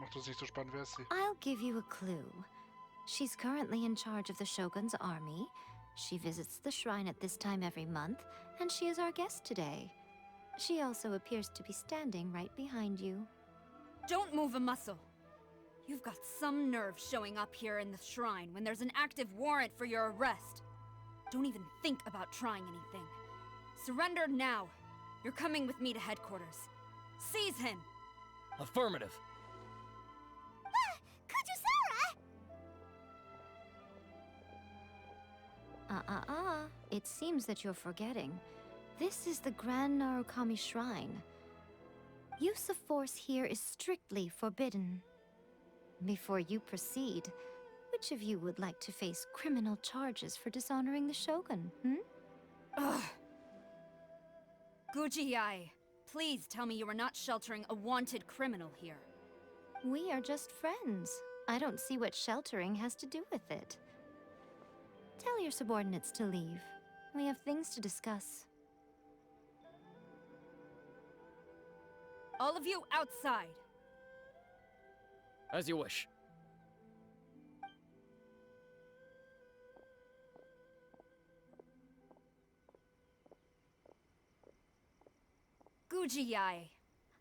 Macht das nicht so spannend, wer ist sie? I'll give you a clue. She's currently in charge of the Shogun's army. She visits the shrine at this time every month, and she is our guest today. She also appears to be standing right behind you. Don't move a muscle. You've got some nerve showing up here in the shrine when there's an active warrant for your arrest. Don't even think about trying anything. Surrender now. You're coming with me to headquarters. Seize him! Affirmative. It seems that you're forgetting. This is the Grand Narukami Shrine. Use of force here is strictly forbidden. Before you proceed, which of you would like to face criminal charges for dishonoring the Shogun, Ugh. Guji-ai, please tell me you are not sheltering a wanted criminal here. We are just friends. I don't see what sheltering has to do with it. Tell your subordinates to leave. We have things to discuss. All of you outside. As you wish. Guji-ai,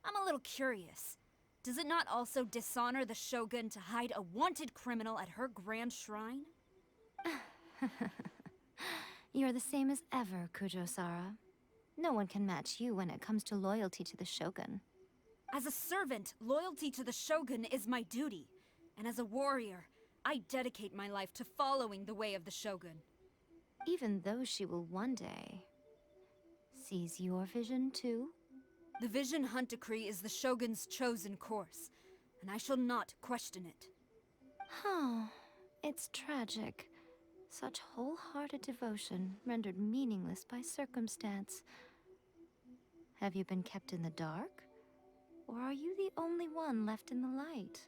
I'm a little curious. Does it not also dishonor the Shogun to hide a wanted criminal at her grand shrine? You're the same as ever, Kujo-Sara. No one can match you when it comes to loyalty to the Shogun. As a servant, loyalty to the Shogun is my duty. And as a warrior, I dedicate my life to following the way of the Shogun. Even though she will one day seize your vision too? The Vision Hunt Decree is the Shogun's chosen course, and I shall not question it. Oh, it's tragic. Such wholehearted devotion rendered meaningless by circumstance. Have you been kept in the dark? Or are you the only one left in the light?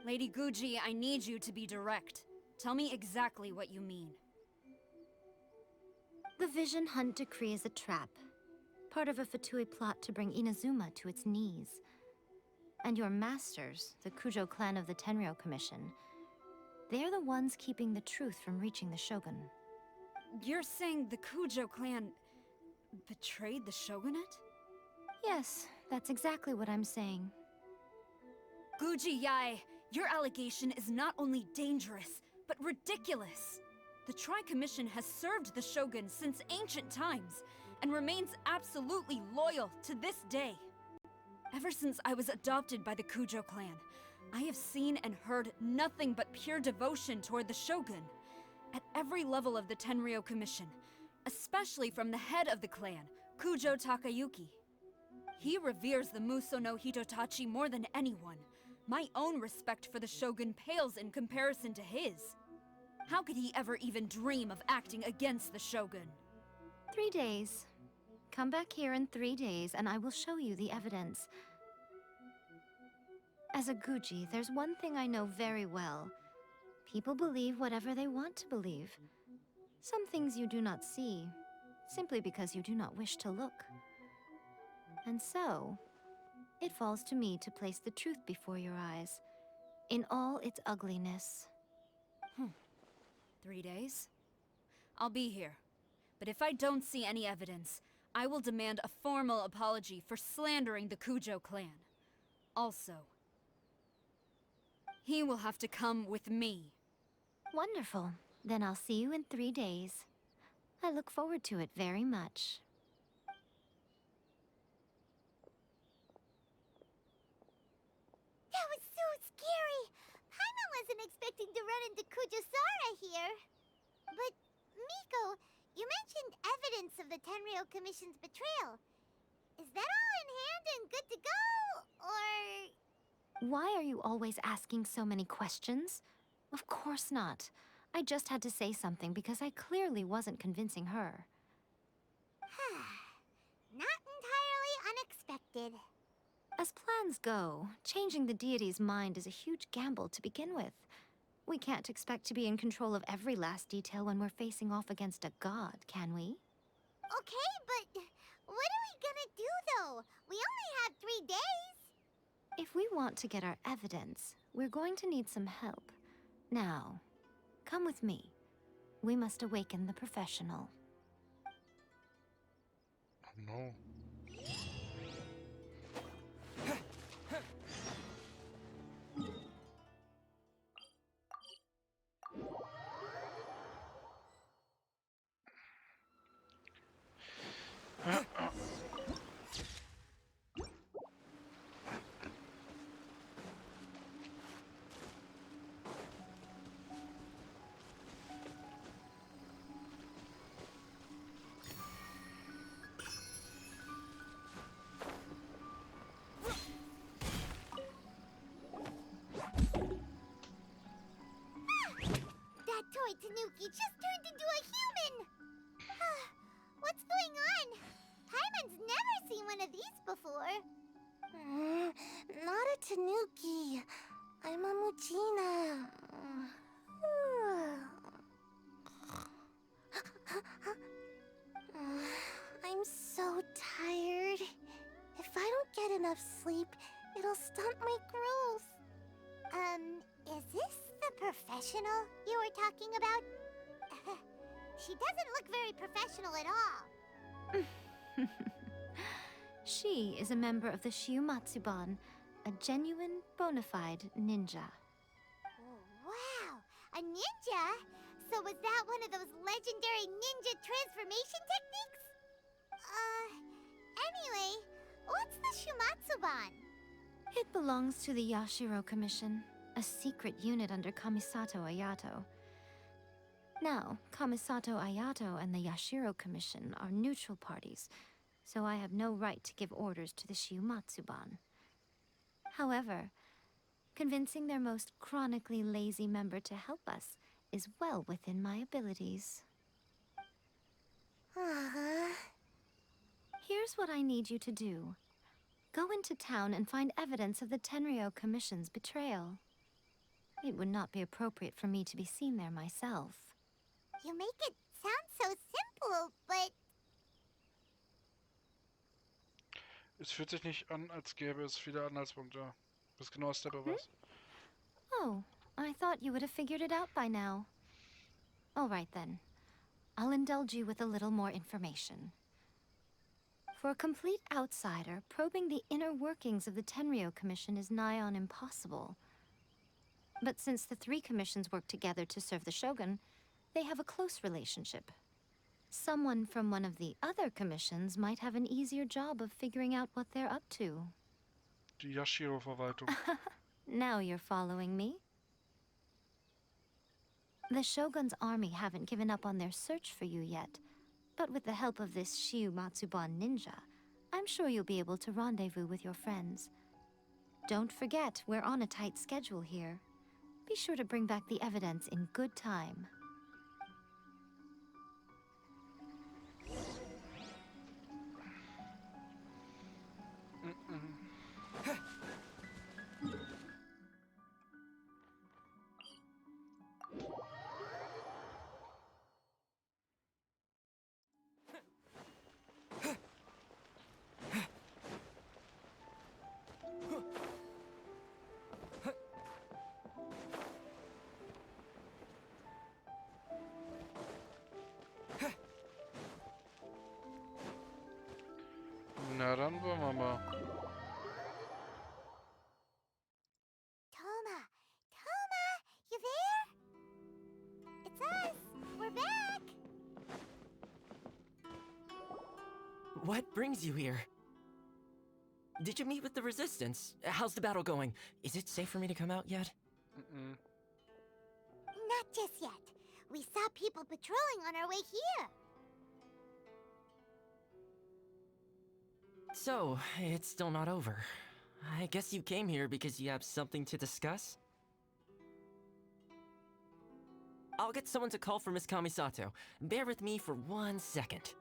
Lady Guji, I need you to be direct. Tell me exactly what you mean. The Vision Hunt Decree is a trap. Part of a Fatui plot to bring Inazuma to its knees. And your masters, the Kujo clan of the Tenryou Commission, they're the ones keeping the truth from reaching the Shogun. You're saying the Kujo clan betrayed the Shogunate? Yes, that's exactly what I'm saying. Guji-ai, your allegation is not only dangerous, but ridiculous. The Tri-Commission has served the Shogun since ancient times, and remains absolutely loyal to this day. Ever since I was adopted by the Kujo clan, I have seen and heard nothing but pure devotion toward the Shogun. At every level of the Tenryou Commission, especially from the head of the clan, Kujo Takayuki. He reveres the Muso no Hitotachi more than anyone. My own respect for the Shogun pales in comparison to his. How could he ever even dream of acting against the Shogun? 3 days. Come back here in 3 days and I will show you the evidence. As a Guji, there's one thing I know very well. People believe whatever they want to believe. Some things you do not see, simply because you do not wish to look. And so, it falls to me to place the truth before your eyes, in all its ugliness. 3 days? I'll be here. But if I don't see any evidence, I will demand a formal apology for slandering the Kujo clan. Also, he will have to come with me. Wonderful. Then I'll see you in 3 days. I look forward to it very much. That was so scary! Paimon wasn't expecting to run into Kujo-Sara here. But, Miko, you mentioned evidence of the Tenryou Commission's betrayal. Is that all in hand and good to go, or...? Why are you always asking so many questions? Of course not. I just had to say something because I clearly wasn't convincing her. Not entirely unexpected. As plans go, changing the deity's mind is a huge gamble to begin with. We can't expect to be in control of every last detail when we're facing off against a god, can we? Okay, but what are we gonna do, though? We only have 3 days. If we want to get our evidence, we're going to need some help. Now, come with me. We must awaken the professional. Oh no. That toy Tanuki just turned into a human! What's going on? Paimon's never seen one of these before. Not a Tanuki. I'm a Muchina. I'm so tired. If I don't get enough sleep, it'll stunt my growth. Is this the professional you were talking about? She doesn't look very professional at all. She is a member of the Shiumatsuban, a genuine, bona fide ninja. Oh, wow! A ninja? So was that one of those legendary ninja transformation techniques? Anyway, what's the Shumatsuban? It belongs to the Yashiro Commission, a secret unit under Kamisato Ayato. Now, Kamisato Ayato and the Yashiro Commission are neutral parties, so I have no right to give orders to the Shiumatsuban. However, convincing their most chronically lazy member to help us is well within my abilities. Here's what I need you to do. Go into town and find evidence of the Tenryou Commission's betrayal. It would not be appropriate for me to be seen there myself. You make it sound so simple, but... Es fühlt sich nicht an, als gäbe es viele Anhaltspunkte. Was genau ist der Beweis? Oh, I thought you would have figured it out by now. All right then. I'll indulge you with a little more information. For a complete outsider, probing the inner workings of the Tenryou Commission is nigh on impossible. But since the three commissions work together to serve the Shogun, they have a close relationship. Someone from one of the other commissions might have an easier job of figuring out what they're up to. Die Yashiro-Verwaltung. Now you're following me. The Shogun's army haven't given up on their search for you yet, but with the help of this Shiumatsuban ninja, I'm sure you'll be able to rendezvous with your friends. Don't forget, we're on a tight schedule here. Be sure to bring back the evidence in good time. Na, dann wollen wir mal. Thoma! Thoma! You there? It's us! We're back! What brings you here? Did you meet with the Resistance? How's the battle going? Is it safe for me to come out yet? Not just yet. We saw people patrolling on our way here. So, it's still not over. I guess you came here because you have something to discuss? I'll get someone to call for Miss Kamisato. Bear with me for 1 second.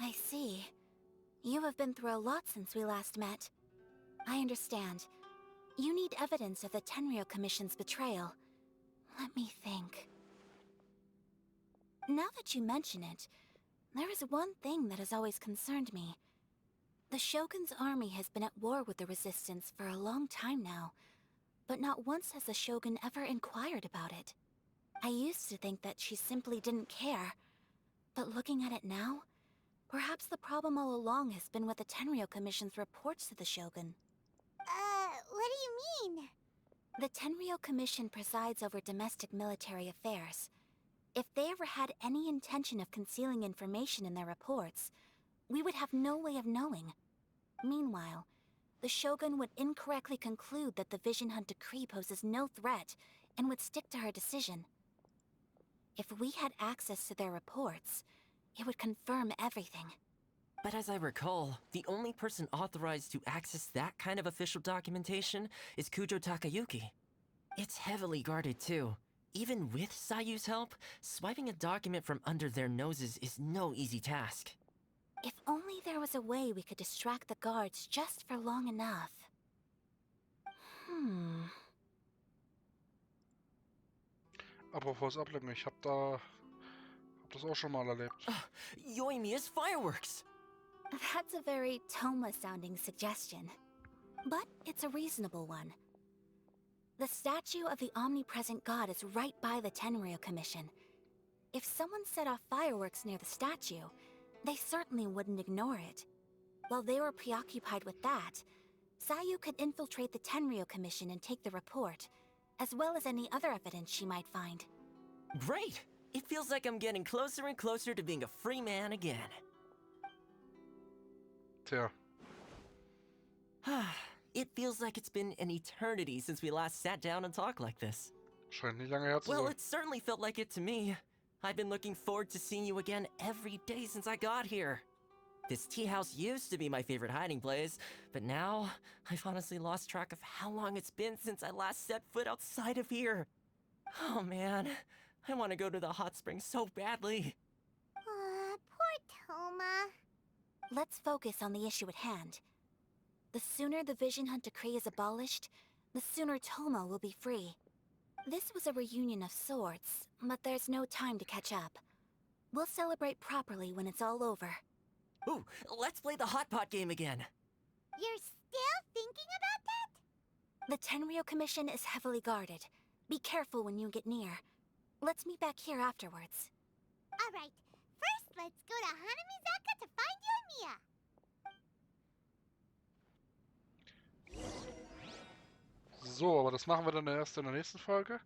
I see. You have been through a lot since we last met. I understand. You need evidence of the Tenryou Commission's betrayal. Let me think. Now that you mention it, there is one thing that has always concerned me. The Shogun's army has been at war with the Resistance for a long time now, but not once has the Shogun ever inquired about it. I used to think that she simply didn't care, but looking at it now, perhaps the problem all along has been with the Tenryou Commission's reports to the Shogun. What do you mean? The Tenryou Commission presides over domestic military affairs. If they ever had any intention of concealing information in their reports, we would have no way of knowing. Meanwhile, the Shogun would incorrectly conclude that the Vision Hunt decree poses no threat and would stick to her decision. If we had access to their reports, it would confirm everything. But as I recall, the only person authorized to access that kind of official documentation is Kujo Takayuki. It's heavily guarded too. Even with Sayu's help, swiping a document from under their noses is no easy task. If only there was a way we could distract the guards just for long enough. Apropos Ablenkung, ich hab das auch schon mal erlebt. Yoimiya's fireworks! That's a very Thoma-sounding suggestion. But it's a reasonable one. The statue of the omnipresent god is right by the Tenryou Commission. If someone set off fireworks near the statue, they certainly wouldn't ignore it. While they were preoccupied with that, Sayu could infiltrate the Tenryou Commission and take the report, as well as any other evidence she might find. Great! It feels like I'm getting closer and closer to being a free man again. Tja. It feels like it's been an eternity since we last sat down and talked like this. Scheint nicht lange her zu Well, sein. it certainly felt like it to me. I've been looking forward to seeing you again every day since I got here. This tea house used to be my favorite hiding place, but now I've honestly lost track of how long it's been since I last set foot outside of here. Oh man, I want to go to the hot springs so badly. Poor Thoma. Let's focus on the issue at hand. The sooner the Vision Hunt decree is abolished, the sooner Thoma will be free. This was a reunion of sorts, but there's no time to catch up. We'll celebrate properly when it's all over. Ooh, let's play the hot pot game again. You're still thinking about that? The Tenryou Commission is heavily guarded. Be careful when you get near. Let's meet back here afterwards. Alright, first let's go to Hanamizaka to find Yoimiya. So, aber das machen wir dann erst in der nächsten Folge.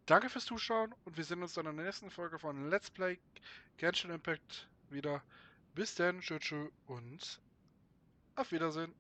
Danke fürs Zuschauen und wir sehen uns dann in der nächsten Folge von Let's Play Genshin Impact wieder. Bis dann, tschüss und auf Wiedersehen.